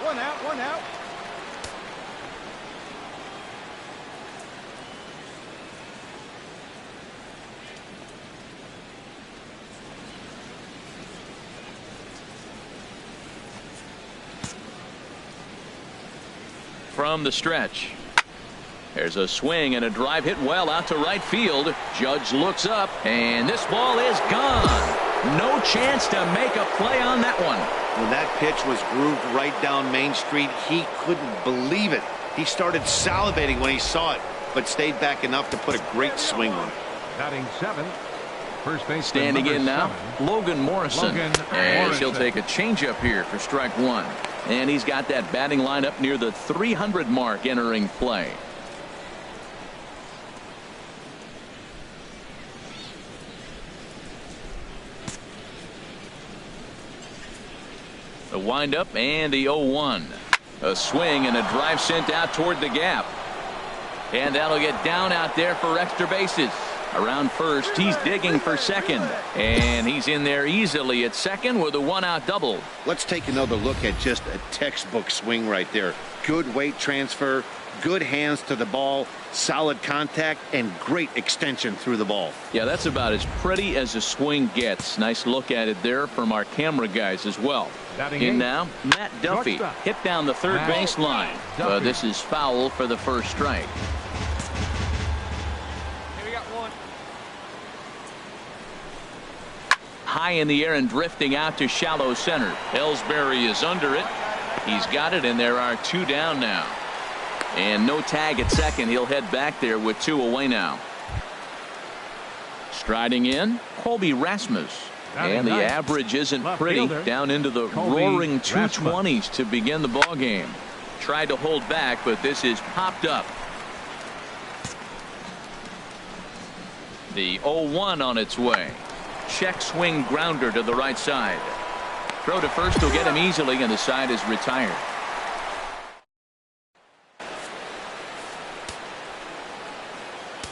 One out, one out. From the stretch. There's a swing and a drive hit well out to right field. Judge looks up, and this ball is gone. No chance to make a play on that one. When that pitch was grooved right down Main Street, he couldn't believe it. He started salivating when he saw it, but stayed back enough to put a great swing on it. Batting seventh. First base standing in now, Logan Morrison. And he'll take a changeup here for strike one. And he's got that batting lineup near the 300 mark entering play. The windup and the 0-1. A swing and a drive sent out toward the gap. And that'll get down out there for extra bases. Around first, he's digging for second. And he's in there easily at second with a one-out double. Let's take another look at just a textbook swing right there. Good weight transfer, good hands to the ball, solid contact, and great extension through the ball. Yeah, that's about as pretty as a swing gets. Nice look at it there from our camera guys as well. In now, Matt Duffy hit down the third baseline. This is foul for the first strike. Here we got one. High in the air and drifting out to shallow center. Ellsbury is under it. He's got it, and there are two down now. And no tag at second. He'll head back there with two away now. Striding in, Colby Rasmus. And the average isn't pretty. Down into the roaring 220s to begin the ball game. Tried to hold back, but this is popped up. The 0-1 on its way. Check swing grounder to the right side. Throw to first will get him easily, and the side is retired.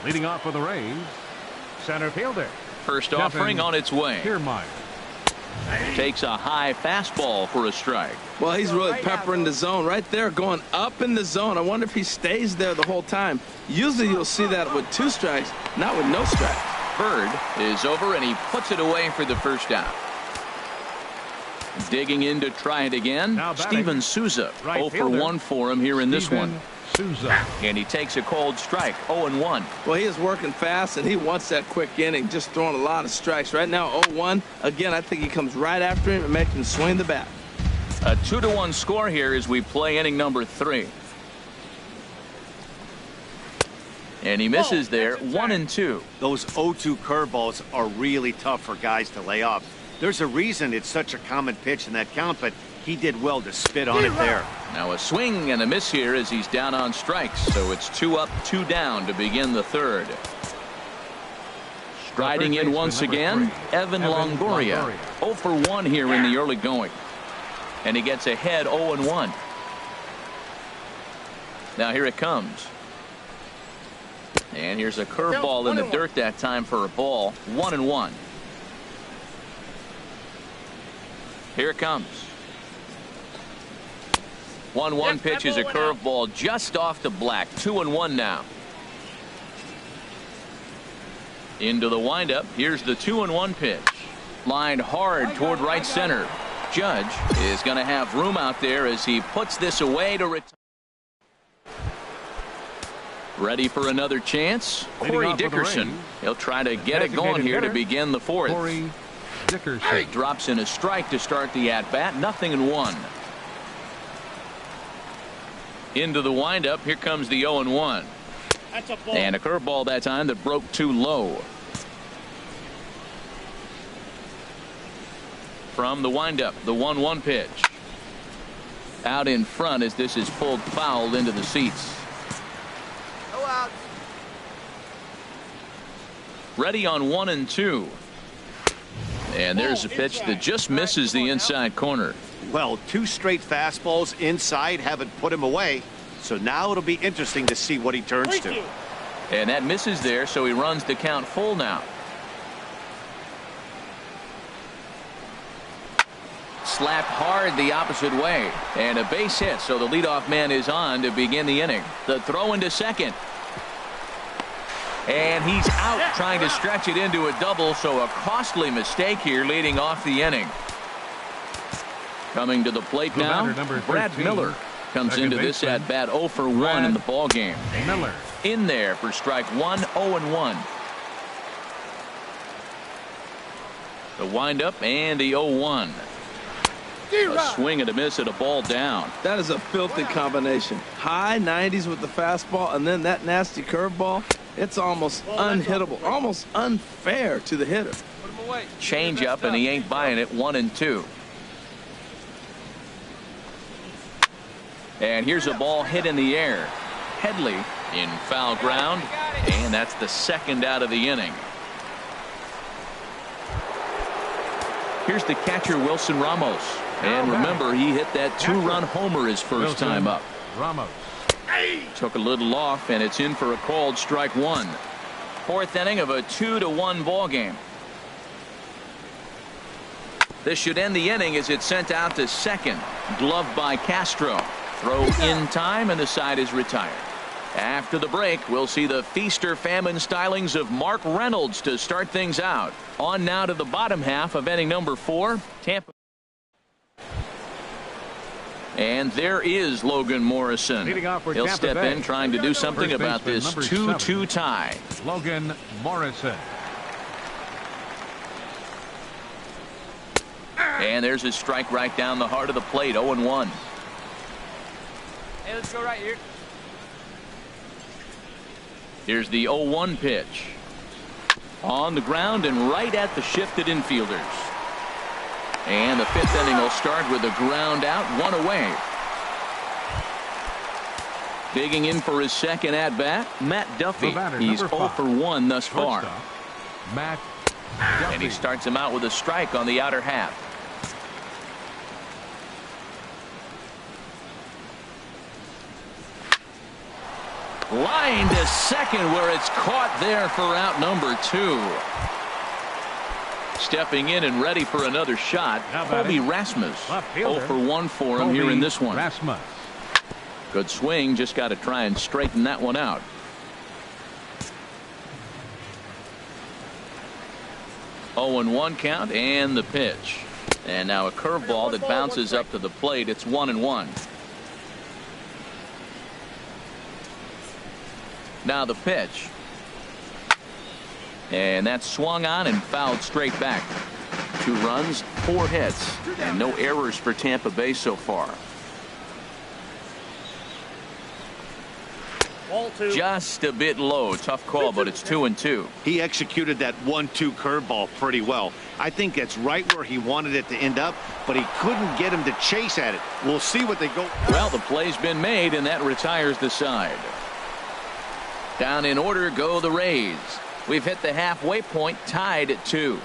Leading off for the Rays, center fielder. First offering on its way. Kiermaier. Takes a high fastball for a strike. Well, he's really peppering the zone right there, going up in the zone. I wonder if he stays there the whole time. Usually you'll see that with two strikes, not with no strikes. Bird is over, and he puts it away for the first out. Digging in to try it again. Steven Souza. 0 for 1 for him here in this one. Souza. And he takes a cold strike. 0-1. Well, he is working fast, and he wants that quick inning, just throwing a lot of strikes. Right now, 0-1. Again, I think he comes right after him and makes him swing the bat. A 2-1 score here as we play inning number 3. And he misses there. 1-2. Those 0-2 curveballs are really tough for guys to lay off. There's a reason it's such a common pitch in that count, but he did well to spit on it there. Now a swing and a miss here as he's down on strikes. So it's 2 up, 2 down to begin the third. Striding in once again, Evan Longoria. 0 for 1 here in the early going. And he gets ahead 0-1. Now here it comes. And here's a curveball in the dirt that time for a ball. 1-1. Here it comes. 1-1 pitch is a curveball just off the black. 2-1 now. Into the windup. Here's the 2-1 pitch. Lined hard toward right center. Judge is going to have room out there as he puts this away to retire. Ready for another chance. Corey Dickerson. He'll try to get it going here to begin the fourth. Corey Dickerson. Drops in a strike to start the at-bat. 0-1. Into the windup. Here comes the 0-1. And a curveball that time that broke too low. From the windup, the 1-1 pitch. Out in front as this is pulled foul into the seats. No outs. Ready on 1 and 2. And there's a pitch that just misses the inside corner. Well, 2 straight fastballs inside haven't put him away. So now it'll be interesting to see what he turns to. And that misses there, so he runs the count full now. Slapped hard the opposite way. And a base hit, so the leadoff man is on to begin the inning. The throw into second. And he's out trying to stretch it into a double, so a costly mistake here leading off the inning. Coming to the plate now, Brad Miller comes into this at bat 0 for 1 in the ball game. Miller in there for strike 1, 0-1. The windup and the 0-1. A swing and a miss at a ball down. That is a filthy combination. High 90s with the fastball and then that nasty curveball. It's almost unhittable, almost unfair to the hitter. Change up and he ain't buying it. 1 and 2. And here's a ball hit in the air. Headley in foul ground, and that's the second out of the inning. Here's the catcher, Wilson Ramos. And remember, he hit that 2-run homer his first time up. Ramos took a little off, and it's in for a called strike 1. Fourth inning of a 2-1 ball game. This should end the inning as it's sent out to second. Gloved by Castro. Throw in time, and the side is retired. After the break, we'll see the feast or famine stylings of Mark Reynolds to start things out. On now to the bottom half of inning number 4. Tampa. And there is Logan Morrison. He'll step in trying to do something about this 2-2 tie. Logan Morrison. And there's a strike right down the heart of the plate. 0-1. Hey, let's go right here. Here's the 0-1 pitch. On the ground and right at the shifted infielders. And the 5th inning will start with a ground out, 1 away. Digging in for his second at bat, Matt Duffy. He's 0 for 1 thus far. Matt Duffy. And he starts him out with a strike on the outer half. Line to second where it's caught there for out number 2. Stepping in and ready for another shot, Kobe Rasmus. 0 for 1 for him here in this one. Rasmus. Good swing, just got to try and straighten that one out. Oh, and 1 count and the pitch. And now a curveball that bounces up to the plate. It's 1-1. Now the pitch. And that's swung on and fouled straight back. 2 runs, 4 hits, and no errors for Tampa Bay so far. Just a bit low. Tough call, but it's 2-2. He executed that 1-2 curveball pretty well. I think that's right where he wanted it to end up, but he couldn't get him to chase at it. We'll see what they go. Well, the play's been made, and that retires the side. Down in order go the Rays. We've hit the halfway point, tied at 2.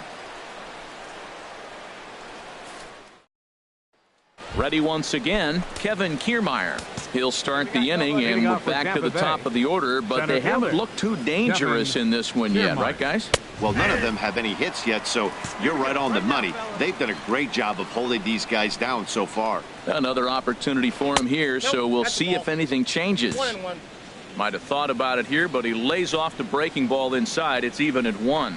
Ready once again, Kevin Kiermaier. He'll start the inning, and we're back to the top of the order, but they haven't looked too dangerous in this one yet, right, guys? Well, none of them have any hits yet, so you're right on the money. They've done a great job of holding these guys down so far. Another opportunity for him here, so we'll see if anything changes. 1-1. Might have thought about it here, but he lays off the breaking ball inside. It's even at 1.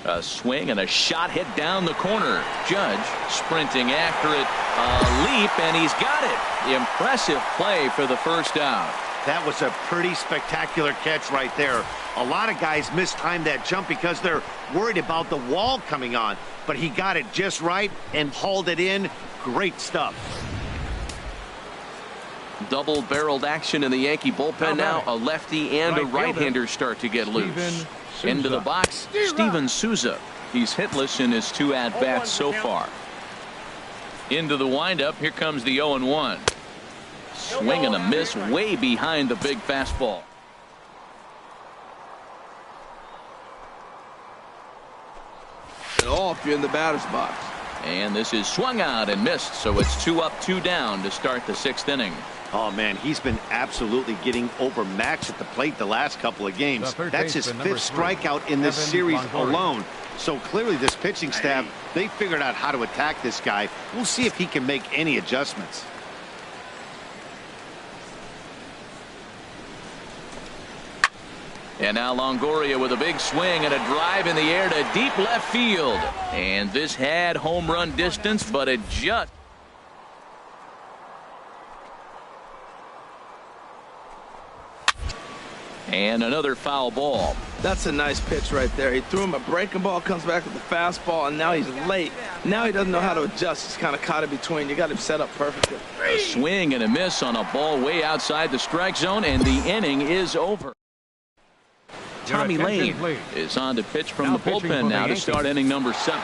A swing and a shot hit down the corner. Judge sprinting after it. A leap, and he's got it. Impressive play for the first out. That was a pretty spectacular catch right there. A lot of guys mistimed that jump because they're worried about the wall coming on. But he got it just right and hauled it in. Great stuff. Double-barreled action in the Yankee bullpen now. A lefty and a right-hander start to get loose. Into the box, Steven Souza. He's hitless in his 2 at-bats so far. Into the windup. Here comes the 0-1. Swing and a miss way behind the big fastball. Off, you're in the batter's box. And this is swung out and missed, so it's 2 up, 2 down to start the 6th inning. Oh, man, he's been absolutely getting overmatched at the plate the last couple of games. That's his 5th strikeout in this series alone. So clearly this pitching staff, they figured out how to attack this guy. We'll see if he can make any adjustments. And now Longoria with a big swing and a drive in the air to deep left field. And this had home run distance, but it just... And another foul ball. That's a nice pitch right there. He threw him a breaking ball, comes back with the fastball, and now he's late. Now he doesn't know how to adjust. He's kind of caught in between. You got him set up perfectly. A swing and a miss on a ball way outside the strike zone, and the inning is over. Tommy Lane is on to pitch from the bullpen now to start inning number 7.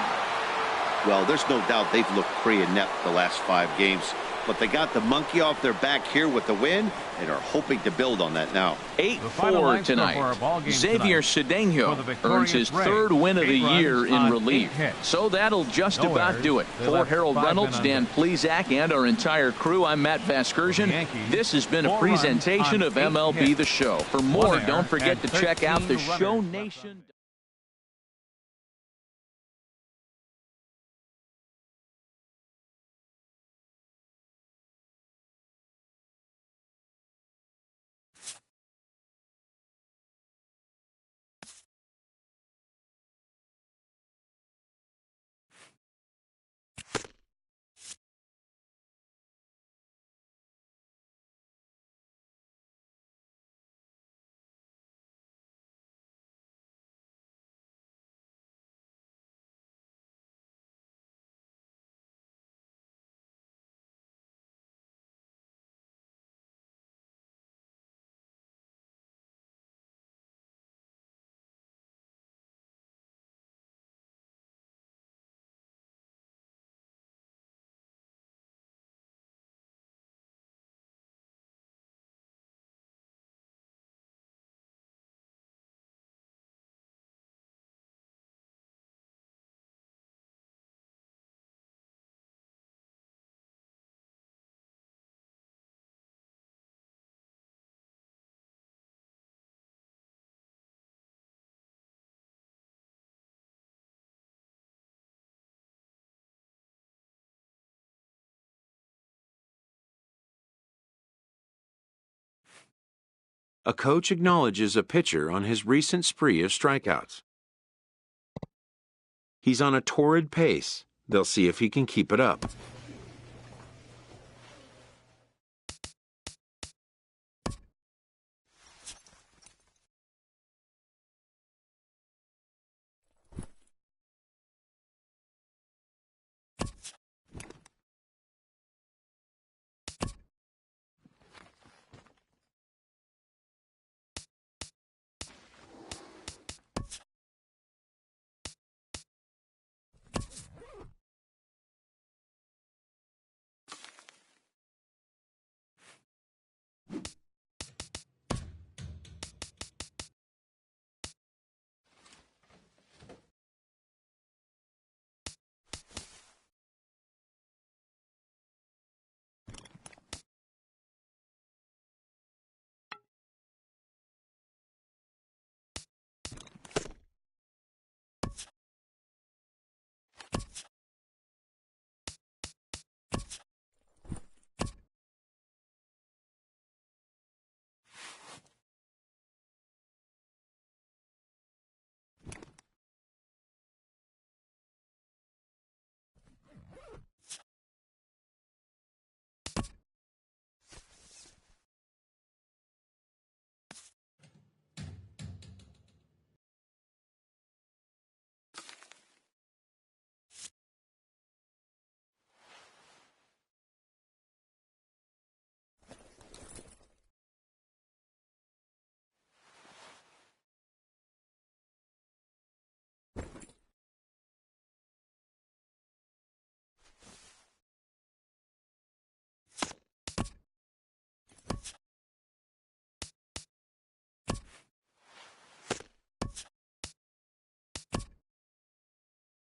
Well, there's no doubt they've looked pretty inept the last 5 games. But they got the monkey off their back here with the win and are hoping to build on that now. 8-4 tonight. Xavier Cedeno earns his 3rd win of the year in relief. So that'll just about do it. For Harold Reynolds, Dan Plesac, and our entire crew, I'm Matt Vasgersian. This has been a presentation of MLB The Show. For more, don't forget to check out the Show Nation. A coach acknowledges a pitcher on his recent spree of strikeouts. He's on a torrid pace. They'll see if he can keep it up.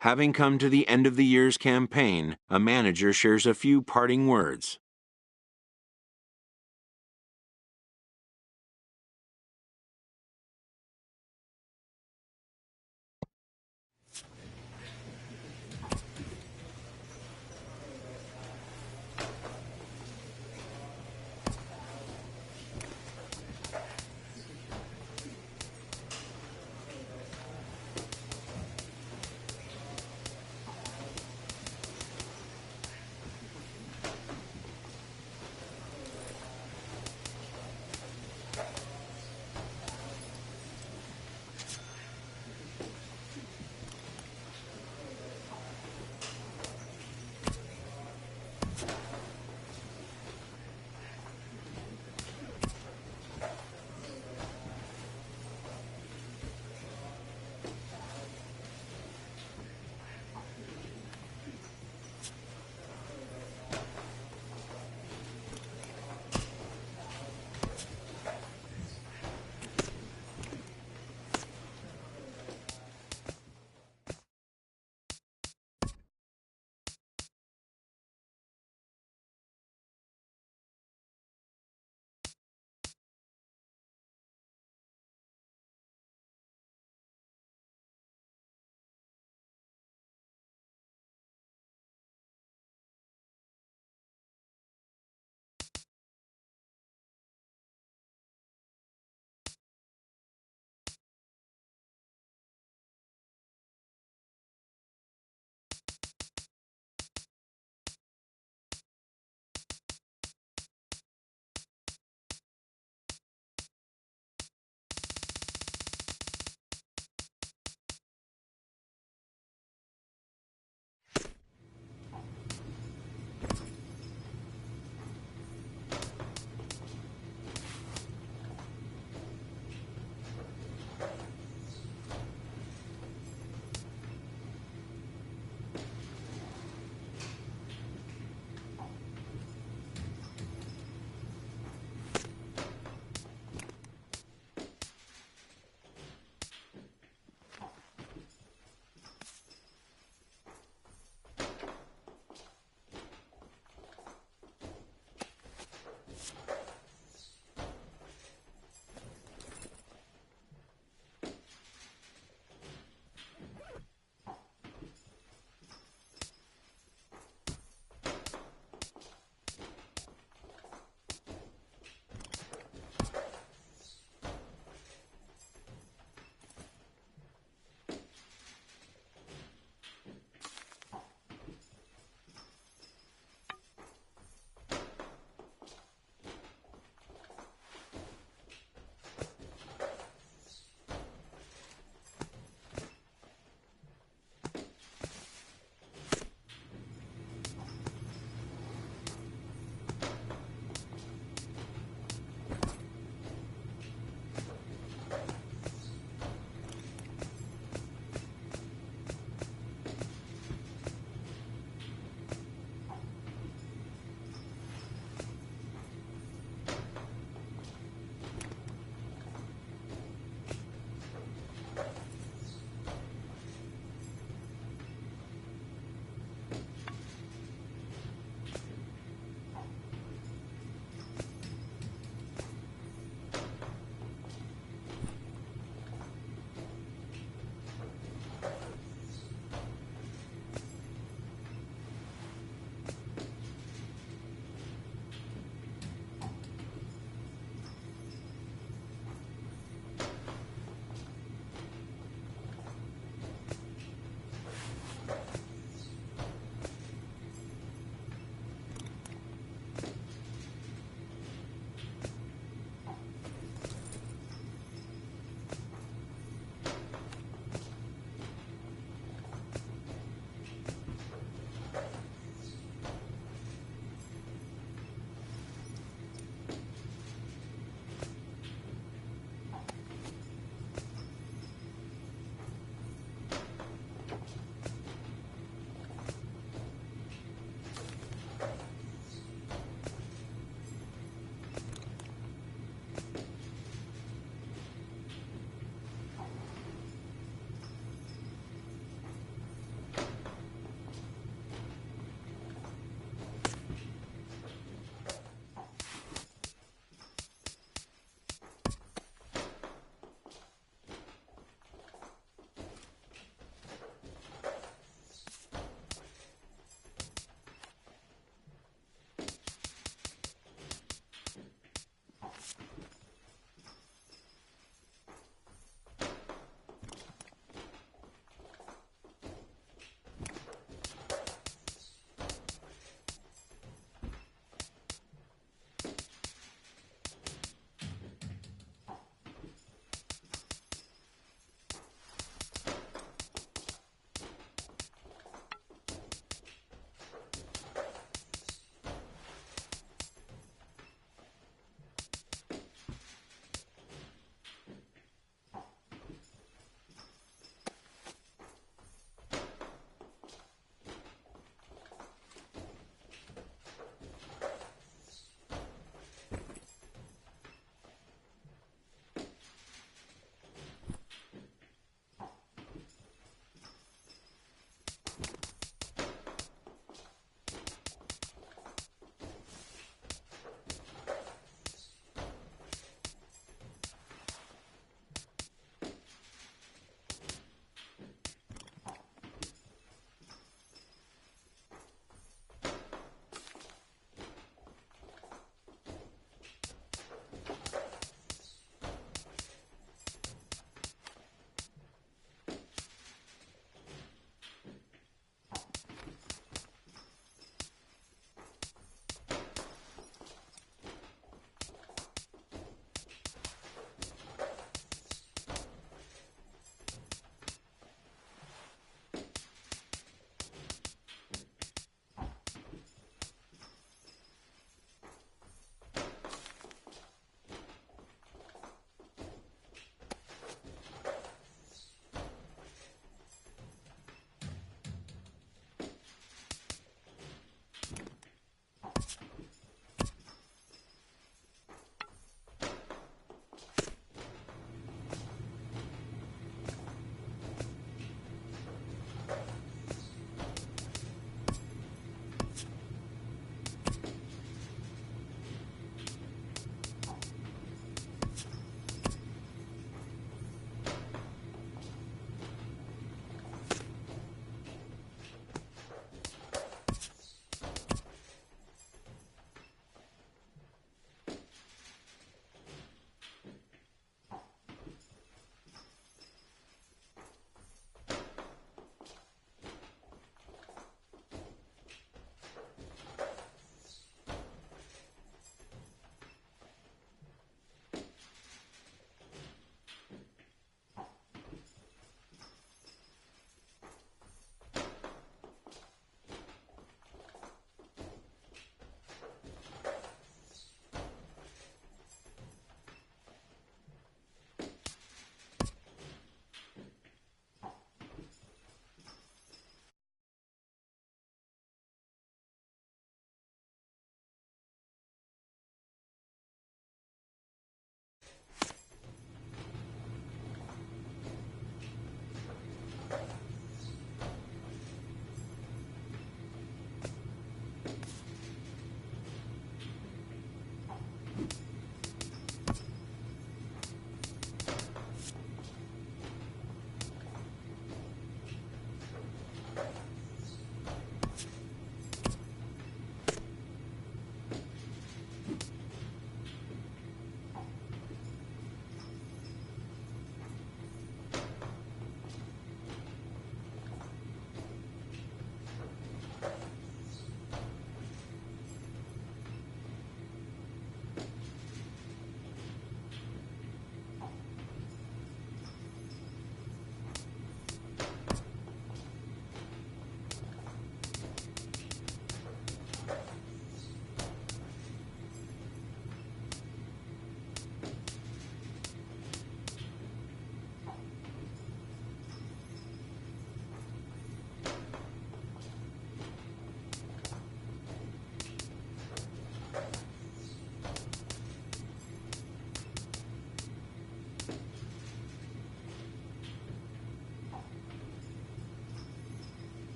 Having come to the end of the year's campaign, a manager shares a few parting words.